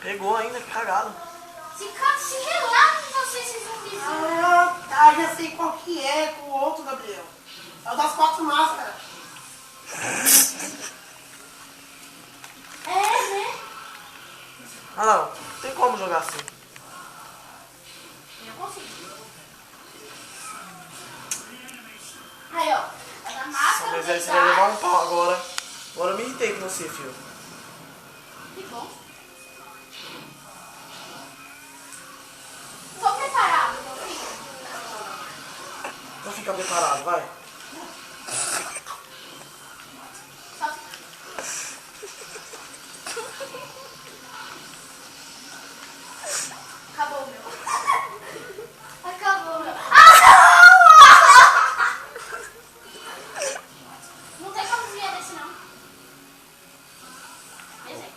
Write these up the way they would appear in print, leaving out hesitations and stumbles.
Pegou ainda, que cagado. Se relaxa vocês, esses zumbis. Ah, já sei qual que é com o outro, Gabriel. É o das 4 máscaras. É, né? Ah não, tem como jogar assim. Eu consigo. Aí, ó. A da máscara. Mas aí você vai levar um pau agora. Agora eu me irritei com você, filho. Que bom. Tô preparado, meu filho. Então fica preparado, vai. Só... Acabou o meu. Acabou o meu. Não tem como desviar desse, não. Esse aí.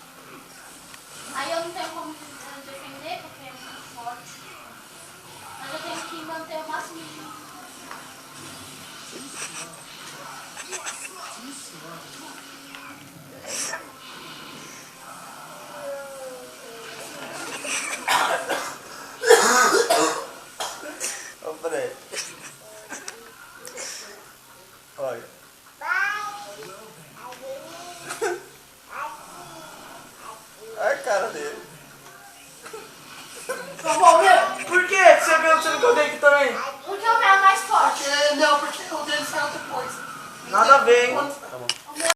Aí eu não tenho como defender, porque é muito forte. Mas eu tenho que manter o máximo de... Ô, Fred. Olha. Olha a cara dele. Acabou o meu. Por que você não contei aqui também? Porque o meu é mais forte. Não, porque o dele saiu depois. Nada a ver, hein? Quando